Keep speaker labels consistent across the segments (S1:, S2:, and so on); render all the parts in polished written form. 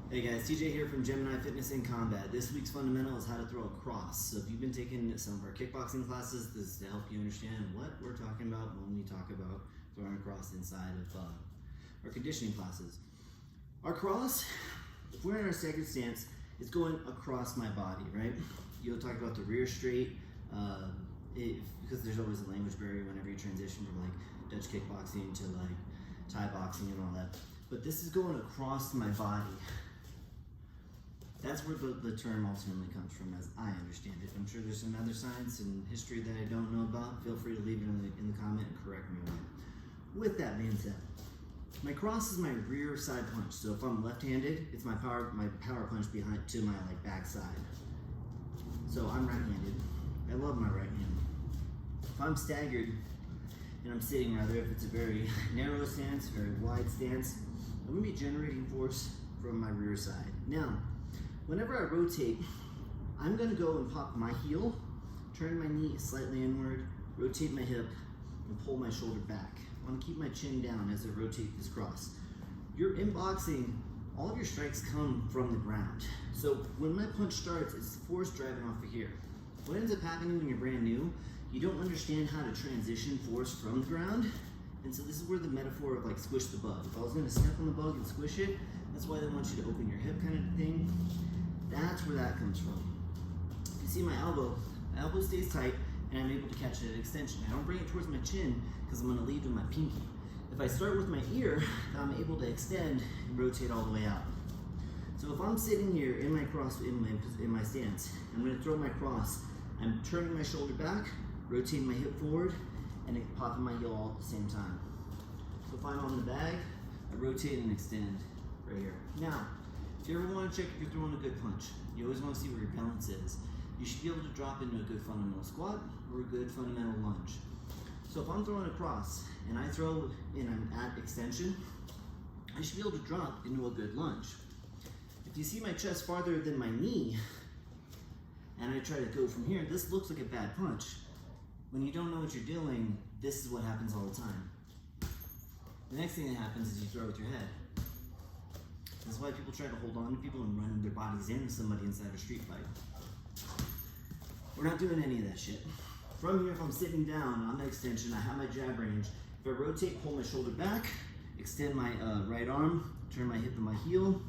S1: Hey guys, TJ here from Gemini Fitness and Combat. This week's fundamental is how to throw a cross. So if you've been taking some of our kickboxing classes, this is to help you understand what we're talking about when we talk about throwing a cross inside of our conditioning classes. Our cross, if we're in our staggered stance, is going across my body, right? You'll talk about the rear straight, because there's always a language barrier whenever you transition from like Dutch kickboxing to like Thai boxing and all that. But this is going across my body. That's where the term ultimately comes from, as I understand it. I'm sure there's some other science and history that I don't know about. Feel free to leave it in the comment and correct me on it. With that being said, my cross is my rear side punch. So if I'm left-handed, it's my power punch behind to my back side. So I'm right-handed. I love my right hand. If I'm staggered and I'm sitting, rather, if it's a very narrow stance, very wide stance, I'm gonna be generating force from my rear side. Now, whenever I rotate, I'm gonna go and pop my heel, turn my knee slightly inward, rotate my hip, and pull my shoulder back. I wanna keep my chin down as I rotate this cross. You're in boxing, all of your strikes come from the ground. So when my punch starts, it's force driving off of here. What ends up happening when you're brand new, you don't understand how to transition force from the ground. And so this is where the metaphor of like squish the bug. If I was gonna step on the bug and squish it, that's why they want you to open your hip kind of thing. That's where that comes from. If you see my elbow stays tight and I'm able to catch it at extension. I don't bring it towards my chin because I'm gonna lead with my pinky. If I start with my ear, I'm able to extend and rotate all the way out. So if I'm sitting here in my cross, in my stance, I'm gonna throw my cross, I'm turning my shoulder back, rotating my hip forward, and popping my heel all at the same time. So if I'm on the bag, I rotate and extend right here. Now, if you ever want to check if you're throwing a good punch, you always want to see where your balance is. You should be able to drop into a good fundamental squat or a good fundamental lunge. So if I'm throwing a cross and I throw and I'm at extension, I should be able to drop into a good lunge. If you see my chest farther than my knee, and I try to go from here, this looks like a bad punch. When you don't know what you're doing, this is what happens all the time. The next thing that happens is you throw with your head. That's why people try to hold on to people and run their bodies into somebody inside a street fight. We're not doing any of that shit. From here, if I'm sitting down on the extension, I have my jab range. If I rotate, pull my shoulder back, extend my right arm, turn my hip and my heel,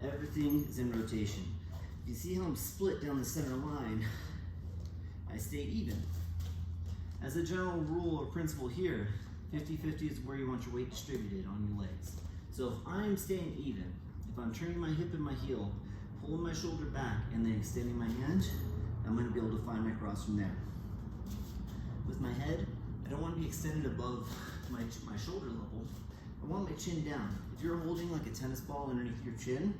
S1: everything is in rotation. If you see how I'm split down the center line, I stay even. As a general rule or principle here, 50-50 is where you want your weight distributed on your legs. So if I'm staying even, if I'm turning my hip and my heel, pulling my shoulder back, and then extending my hand, I'm gonna be able to find my cross from there. With my head, I don't wanna be extended above my shoulder level. I want my chin down. If you're holding like a tennis ball underneath your chin,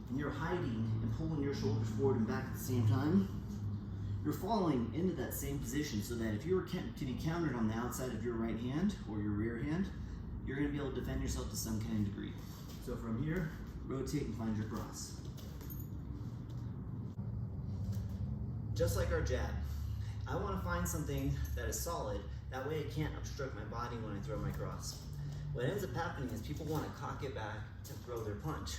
S1: and you're hiding and pulling your shoulders forward and back at the same time, you're falling into that same position so that if you were to be countered on the outside of your right hand or your rear hand, you're gonna be able to defend yourself to some kind of degree. So from here, rotate and find your cross. Just like our jab, I wanna find something that is solid, that way it can't obstruct my body when I throw my cross. What ends up happening is people wanna cock it back and throw their punch.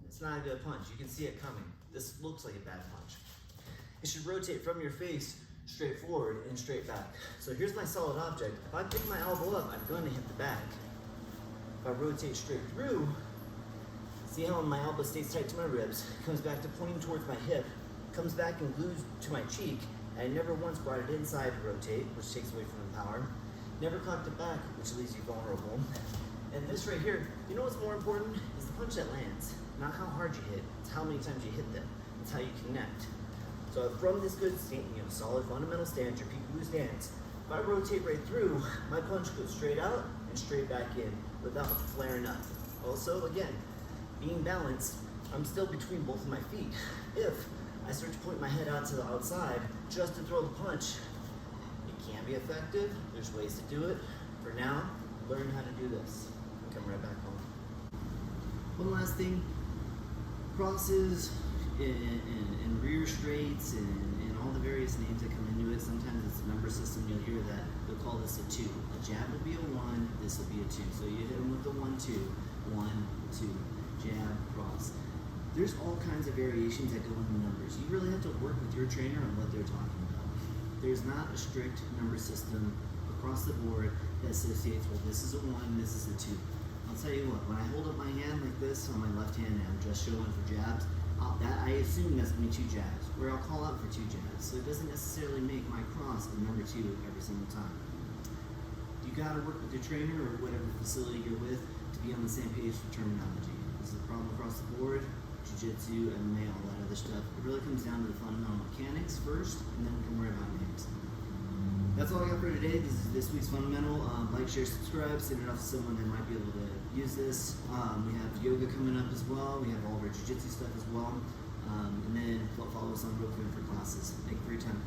S1: It's not a good punch, you can see it coming. This looks like a bad punch. It should rotate from your face straight forward and straight back. So here's my solid object. If I pick my elbow up, I'm going to hit the bag. If I rotate straight through, see how my elbow stays tight to my ribs, comes back to pointing towards my hip, comes back and glues to my cheek, and I never once brought it inside to rotate, which takes away from the power. Never cocked it back, which leaves you vulnerable. And this right here, you know what's more important? Is the punch that lands. Not how hard you hit, it's how many times you hit them. It's how you connect. So from this good solid fundamental stance, your peekaboo stance, if I rotate right through, my punch goes straight out and straight back in without flaring up. Also, again, being balanced, I'm still between both of my feet. If I start to point my head out to the outside just to throw the punch, it can be effective. There's ways to do it. For now, learn how to do this and come right back home. One last thing, crosses, and rear straights and all the various names that come into it. Sometimes it's a number system, you'll hear that. They'll call this a 2. A jab will be a 1, this will be a 2. So you hit them with the 1, 2, 1, 2. jab, cross. There's all kinds of variations that go in the numbers. You really have to work with your trainer on what they're talking about. There's not a strict number system across the board that associates, well, this is a 1, this is a 2. I'll tell you what, when I hold up my hand like this on my left hand and I'm just showing for jabs, I assume that's going to be 2 jabs, where I'll call out for 2 jabs. So it doesn't necessarily make my cross a number 2 every single time. You got to work with your trainer or whatever facility you're with to be on the same page for terminology. This is a problem across the board. Jiu-Jitsu, MMA, all that other stuff. It really comes down to the fundamental mechanics first, and then we can worry about names. That's all I got for today. This is this week's Fundamental. Like, share, subscribe, send it off to someone that might be able to use this. We have yoga coming up as well. We have all of our Jiu-Jitsu stuff as well. And then follow us on Brooklyn for classes. Thank you for your time.